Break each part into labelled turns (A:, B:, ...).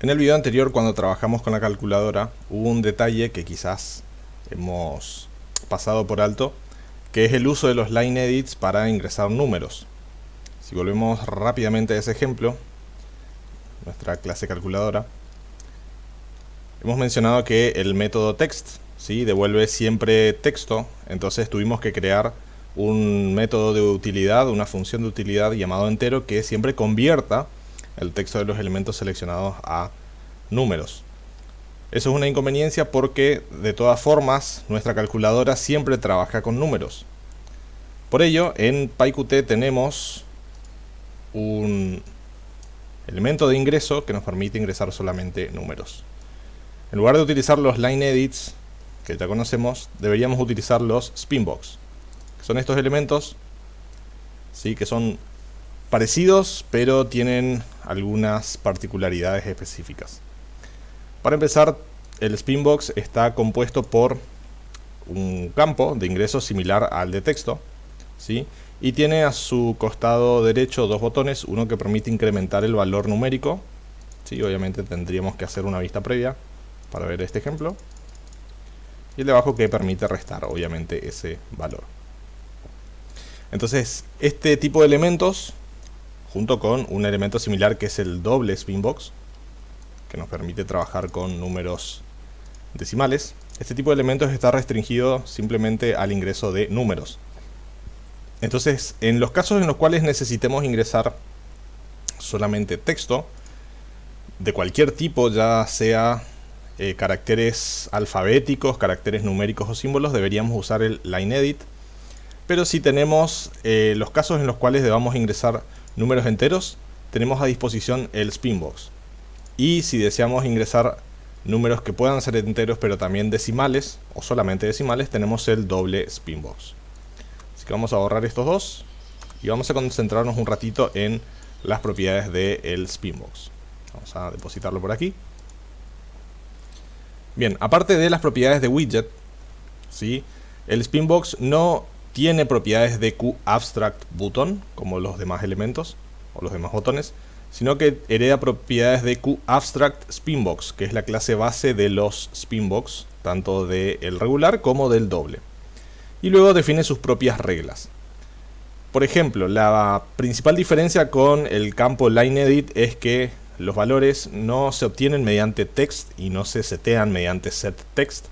A: En el video anterior, cuando trabajamos con la calculadora, hubo un detalle que quizás hemos pasado por alto, que es el uso de los line edits para ingresar números. Si volvemos rápidamente a ese ejemplo, nuestra clase calculadora, hemos mencionado que el método text, ¿sí?, devuelve siempre texto. Entonces tuvimos que crear un método de utilidad, una función de utilidad llamado entero, que siempre convierta el texto de los elementos seleccionados a números. Eso es una inconveniencia porque de todas formas nuestra calculadora siempre trabaja con números. Por ello, en PyQt tenemos un elemento de ingreso que nos permite ingresar solamente números. En lugar de utilizar los line edits que ya conocemos, deberíamos utilizar los spinbox, que son estos elementos, ¿sí?, que son parecidos pero tienen algunas particularidades específicas. Para empezar, el spinbox está compuesto por un campo de ingreso similar al de texto, ¿sí?, y tiene a su costado derecho dos botones, uno que permite incrementar el valor numérico, ¿sí?, obviamente tendríamos que hacer una vista previa para ver este ejemplo, y el de abajo que permite restar obviamente ese valor. Entonces este tipo de elementos, junto con un elemento similar que es el doble spinbox, que nos permite trabajar con números decimales, este tipo de elementos está restringido simplemente al ingreso de números. Entonces, en los casos en los cuales necesitemos ingresar solamente texto de cualquier tipo, ya sea caracteres alfabéticos, caracteres numéricos o símbolos, deberíamos usar el line edit. Pero si tenemos los casos en los cuales debamos ingresar números enteros, tenemos a disposición el spinbox. Y si deseamos ingresar números que puedan ser enteros pero también decimales o solamente decimales, tenemos el doble spinbox. Así que vamos a borrar estos dos y vamos a concentrarnos un ratito en las propiedades del spinbox. Vamos a depositarlo por aquí. Bien, aparte de las propiedades de widget, ¿sí?, el spinbox no tiene propiedades de QAbstractButton como los demás elementos o los demás botones, sino que hereda propiedades de QAbstractSpinbox, que es la clase base de los spinbox, tanto del regular como del doble. Y luego define sus propias reglas. Por ejemplo, la principal diferencia con el campo lineEdit es que los valores no se obtienen mediante text y no se setean mediante setText,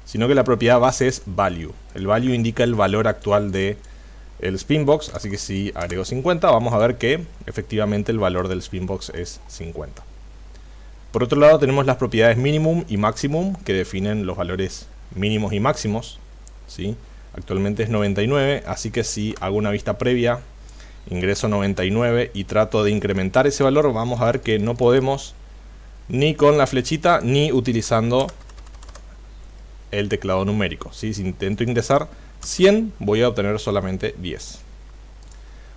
A: sino que la propiedad base es value. El value indica el valor actual de el spinbox, así que si agrego 50, vamos a ver que efectivamente el valor del spinbox es 50. Por otro lado, tenemos las propiedades minimum y maximum, que definen los valores mínimos y máximos, ¿sí? Actualmente es 99, así que si hago una vista previa, ingreso 99 y trato de incrementar ese valor, vamos a ver que no podemos ni con la flechita ni utilizando el teclado numérico, ¿sí? Si intento ingresar 100, voy a obtener solamente 10.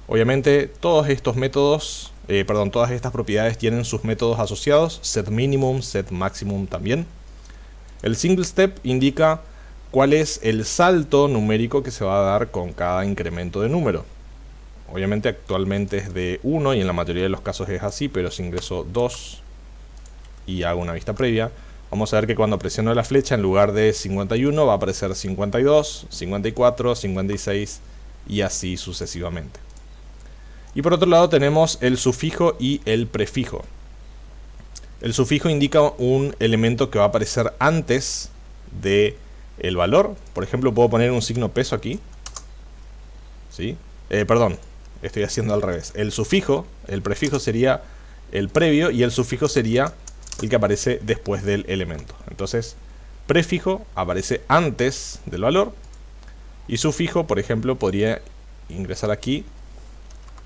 A: Obviamente todos estos métodos, todas estas propiedades tienen sus métodos asociados, setMinimum, setMaximum también. El single step indica cuál es el salto numérico que se va a dar con cada incremento de número. Obviamente actualmente es de 1 y en la mayoría de los casos es así, pero si ingreso 2 y hago una vista previa, vamos a ver que cuando presiono la flecha, en lugar de 51 va a aparecer 52, 54, 56 y así sucesivamente. Y por otro lado tenemos el sufijo y el prefijo. El sufijo indica un elemento que va a aparecer antes de el valor. Por ejemplo, puedo poner un signo peso aquí, ¿sí? Estoy haciendo al revés. El sufijo, el prefijo sería el previo y el sufijo sería el que aparece después del elemento. Entonces, prefijo aparece antes del valor y sufijo, por ejemplo, podría ingresar aquí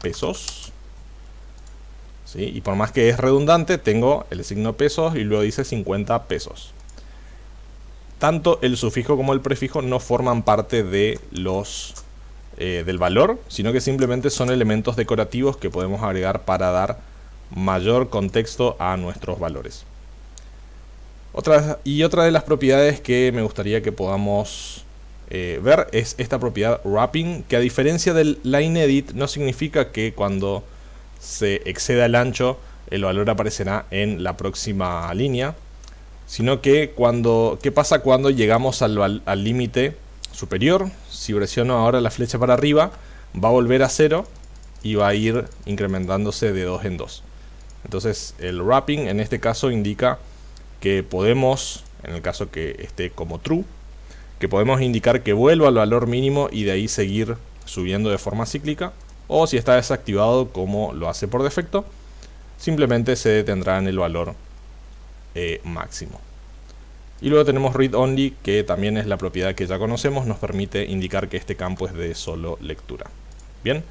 A: pesos, ¿sí? Y por más que es redundante, tengo el signo pesos y luego dice 50 pesos. Tanto el sufijo como el prefijo no forman parte de del valor, sino que simplemente son elementos decorativos que podemos agregar para dar mayor contexto a nuestros valores. Otra de las propiedades que me gustaría que podamos ver es esta propiedad wrapping, que a diferencia del lineEdit no significa que cuando se exceda el ancho el valor aparecerá en la próxima línea, sino que ¿qué pasa cuando llegamos al límite superior? Si presiono ahora la flecha para arriba, va a volver a 0 y va a ir incrementándose de 2 en 2. Entonces el wrapping en este caso indica que podemos, en el caso que esté como true, que podemos indicar que vuelva al valor mínimo y de ahí seguir subiendo de forma cíclica, o si está desactivado como lo hace por defecto, simplemente se detendrá en el valor máximo. Y luego tenemos read only, que también es la propiedad que ya conocemos, nos permite indicar que este campo es de solo lectura. Bien,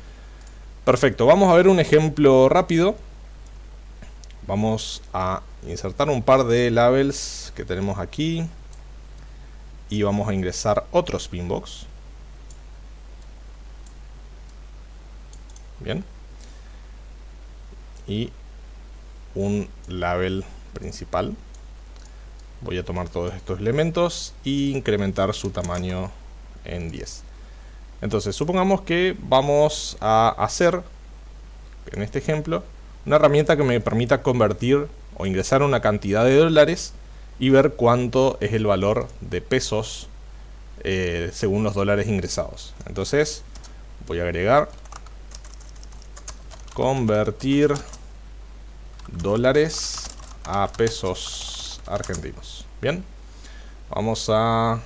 A: perfecto, vamos a ver un ejemplo rápido. Vamos a insertar un par de labels que tenemos aquí y vamos a ingresar otro Spinbox. Bien, y un label principal. Voy a tomar todos estos elementos e incrementar su tamaño en 10. Entonces supongamos que vamos a hacer, en este ejemplo, una herramienta que me permita convertir o ingresar una cantidad de dólares y ver cuánto es el valor de pesos según los dólares ingresados. Entonces voy a agregar convertir dólares a pesos argentinos. Bien, vamos a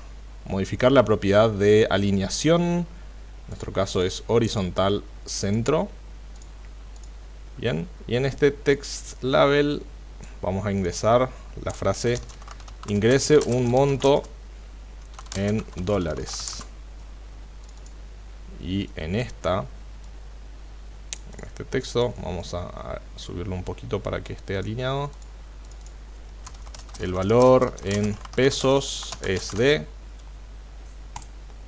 A: modificar la propiedad de alineación. En nuestro caso es horizontal centro. Bien, y en este text label vamos a ingresar la frase ingrese un monto en dólares. Y en este texto vamos a subirlo un poquito para que esté alineado. El valor en pesos es de...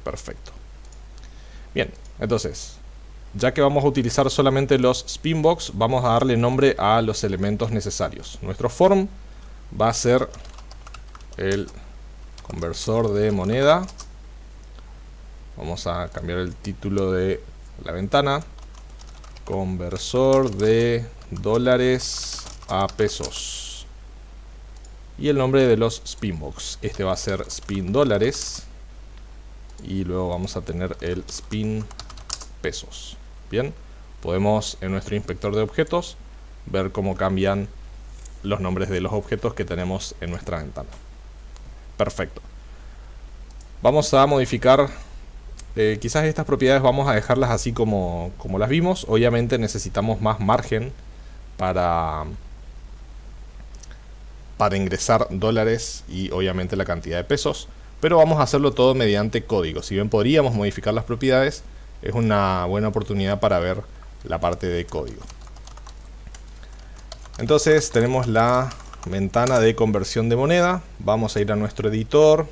A: Perfecto. Bien, entonces, ya que vamos a utilizar solamente los Spinbox, vamos a darle nombre a los elementos necesarios. Nuestro form va a ser el conversor de moneda. Vamos a cambiar el título de la ventana. Conversor de dólares a pesos. Y el nombre de los Spinbox. Este va a ser Spin dólares. Y luego vamos a tener el Spin pesos. Bien, podemos en nuestro inspector de objetos ver cómo cambian los nombres de los objetos que tenemos en nuestra ventana. Perfecto. Vamos a modificar, quizás estas propiedades vamos a dejarlas así como las vimos. Obviamente necesitamos más margen para ingresar dólares y obviamente la cantidad de pesos. Pero vamos a hacerlo todo mediante código. Si bien podríamos modificar las propiedades, es una buena oportunidad para ver la parte de código. Entonces tenemos la ventana de conversión de moneda. Vamos a ir a nuestro editor.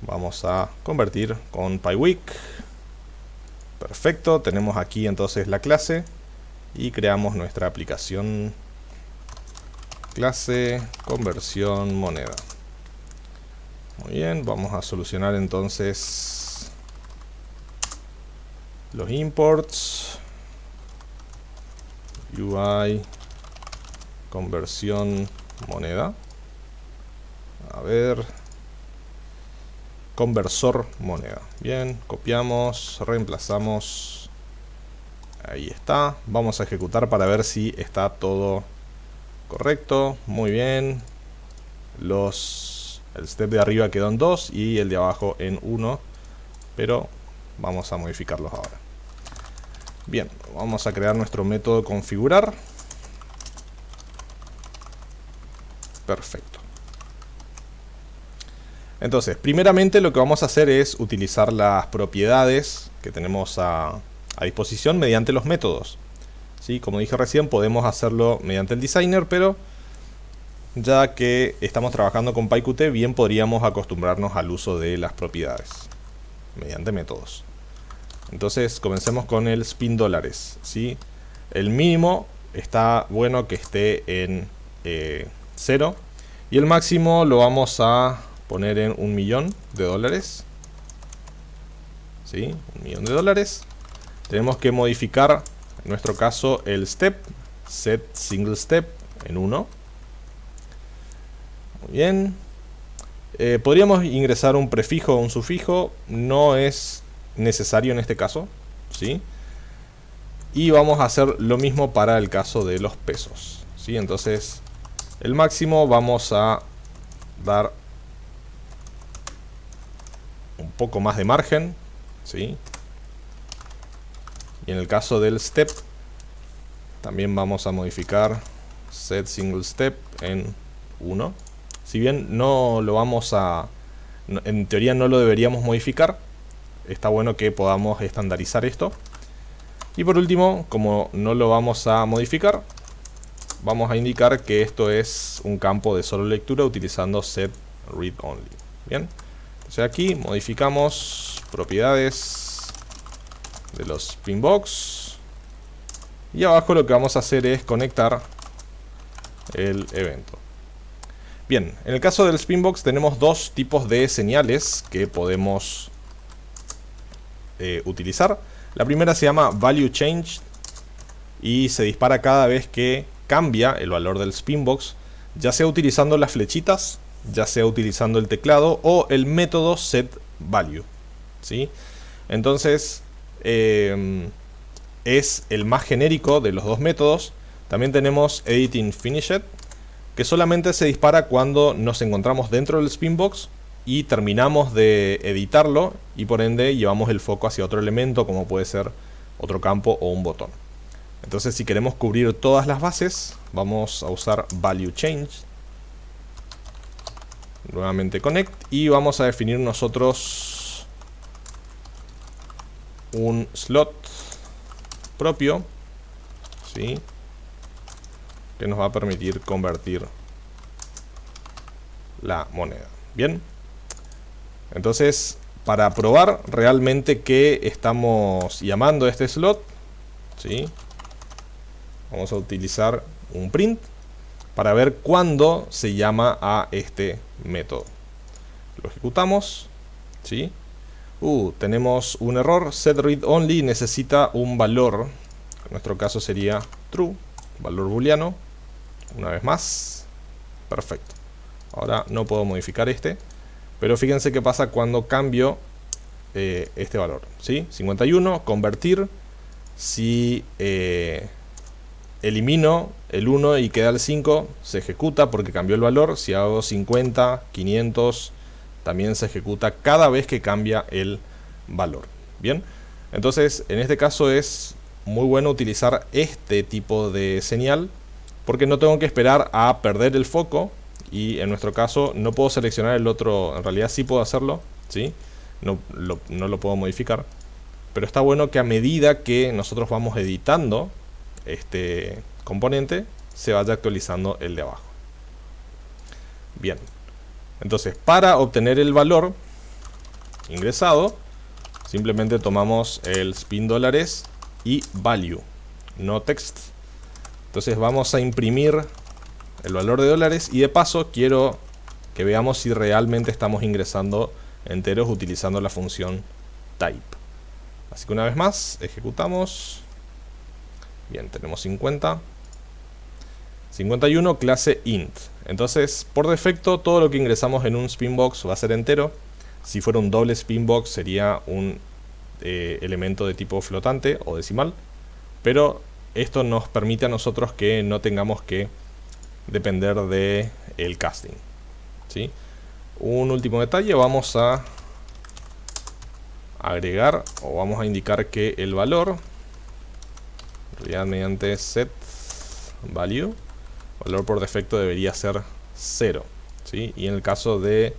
A: Vamos a convertir con PyWeek. Perfecto, tenemos aquí entonces la clase. Y creamos nuestra aplicación. Clase conversión moneda. Muy bien, vamos a solucionar entonces los imports, UI, conversión moneda. A ver, conversor moneda. Bien, copiamos, reemplazamos. Ahí está. Vamos a ejecutar para ver si está todo correcto. Muy bien. El step de arriba quedó en 2 y el de abajo en 1, pero vamos a modificarlos ahora. Bien, vamos a crear nuestro método configurar. Perfecto. Entonces, primeramente lo que vamos a hacer es utilizar las propiedades que tenemos a disposición mediante los métodos. ¿Sí? Como dije recién, podemos hacerlo mediante el designer, pero ya que estamos trabajando con PyQt, bien podríamos acostumbrarnos al uso de las propiedades mediante métodos. Entonces comencemos con el spin dólares, ¿sí? El mínimo está bueno que esté en 0 y el máximo lo vamos a poner en $1.000.000, ¿sí? $1.000.000. Tenemos que modificar en nuestro caso el step, set single step en 1. Muy bien. Podríamos ingresar un prefijo o un sufijo, no es necesario en este caso, ¿sí? Y vamos a hacer lo mismo para el caso de los pesos, ¿sí? Entonces, el máximo vamos a dar un poco más de margen, ¿sí? Y en el caso del step, también vamos a modificar set single step en 1. Si bien no lo vamos a... en teoría no lo deberíamos modificar, está bueno que podamos estandarizar esto. Y por último, como no lo vamos a modificar, vamos a indicar que esto es un campo de solo lectura utilizando set read only. Bien, entonces aquí modificamos propiedades de los Spinbox. Y abajo lo que vamos a hacer es conectar el evento. Bien, en el caso del Spinbox tenemos dos tipos de señales que podemos utilizar. La primera se llama value change y se dispara cada vez que cambia el valor del Spinbox, ya sea utilizando las flechitas, ya sea utilizando el teclado o el método setValue, ¿sí? Entonces es el más genérico de los dos métodos. También tenemos editing finished, que solamente se dispara cuando nos encontramos dentro del Spinbox y terminamos de editarlo y por ende llevamos el foco hacia otro elemento, como puede ser otro campo o un botón. Entonces, si queremos cubrir todas las bases, vamos a usar value change, nuevamente connect, y vamos a definir nosotros un slot propio, ¿sí?, que nos va a permitir convertir la moneda. Bien, entonces para probar realmente que estamos llamando a este slot, ¿sí?, vamos a utilizar un print para ver cuándo se llama a este método. Lo ejecutamos, ¿sí? Tenemos un error. setReadOnly necesita un valor, en nuestro caso sería true, valor booleano. Una vez más, perfecto. Ahora no puedo modificar este, pero fíjense qué pasa cuando cambio este valor, ¿sí? 51, convertir. Si elimino el 1 y queda el 5, se ejecuta porque cambió el valor. Si hago 50, 500, también se ejecuta cada vez que cambia el valor. Bien, entonces en este caso es muy bueno utilizar este tipo de señal, porque no tengo que esperar a perder el foco. Y en nuestro caso no puedo seleccionar el otro. En realidad sí puedo hacerlo, ¿sí? No lo puedo modificar, pero está bueno que a medida que nosotros vamos editando este componente, se vaya actualizando el de abajo. Bien, entonces para obtener el valor ingresado, simplemente tomamos el spin dólares y value, no text. Entonces vamos a imprimir el valor de dólares y de paso quiero que veamos si realmente estamos ingresando enteros utilizando la función type. Así que una vez más ejecutamos. Bien, tenemos 50. 51, clase int. Entonces por defecto todo lo que ingresamos en un Spinbox va a ser entero. Si fuera un doble Spinbox sería un elemento de tipo flotante o decimal, pero esto nos permite a nosotros que no tengamos que depender de el casting, ¿sí? Un último detalle, vamos a agregar o vamos a indicar que el valor, en realidad mediante setValue, valor por defecto debería ser 0, ¿sí? Y en el caso de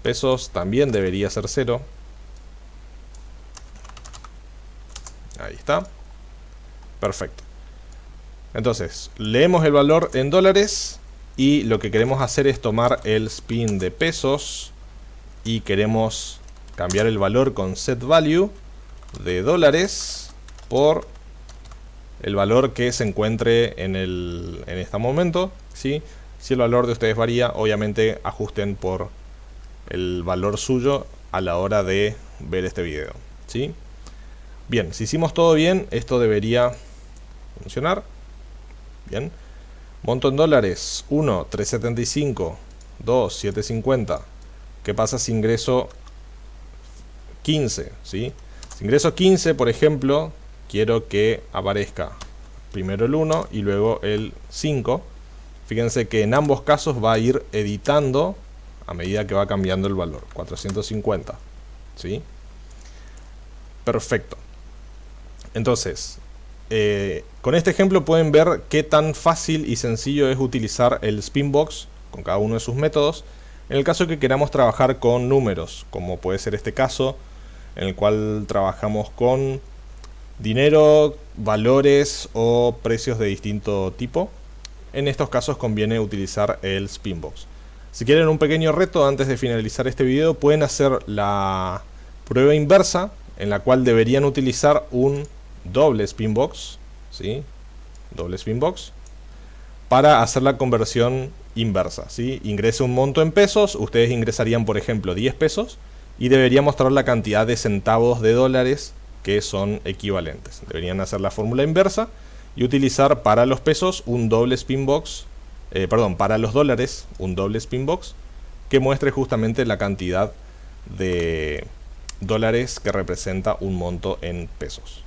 A: pesos también debería ser 0. Ahí está. Perfecto. Entonces, leemos el valor en dólares y lo que queremos hacer es tomar el spin de pesos y queremos cambiar el valor con setValue de dólares por el valor que se encuentre en este momento, ¿sí? Si el valor de ustedes varía, obviamente ajusten por el valor suyo a la hora de ver este video, ¿sí? Bien, si hicimos todo bien, esto debería funcionar. Bien. Monto en dólares, 1, 375, 2, 750. ¿Qué pasa si ingreso 15? ¿Sí? Si ingreso 15, por ejemplo, quiero que aparezca primero el 1 y luego el 5. Fíjense que en ambos casos va a ir editando a medida que va cambiando el valor. 450. ¿Sí? Perfecto. Entonces, con este ejemplo pueden ver qué tan fácil y sencillo es utilizar el Spinbox con cada uno de sus métodos en el caso que queramos trabajar con números, como puede ser este caso, en el cual trabajamos con dinero, valores o precios de distinto tipo. En estos casos conviene utilizar el Spinbox. Si quieren un pequeño reto antes de finalizar este video, pueden hacer la prueba inversa, en la cual deberían utilizar un doble Spinbox, ¿sí? Doble Spinbox, para hacer la conversión inversa, ¿sí? Ingrese un monto en pesos, ustedes ingresarían por ejemplo 10 pesos y debería mostrar la cantidad de centavos de dólares que son equivalentes. Deberían hacer la fórmula inversa y utilizar para los pesos un doble Spinbox, para los dólares un doble Spinbox que muestre justamente la cantidad de dólares que representa un monto en pesos.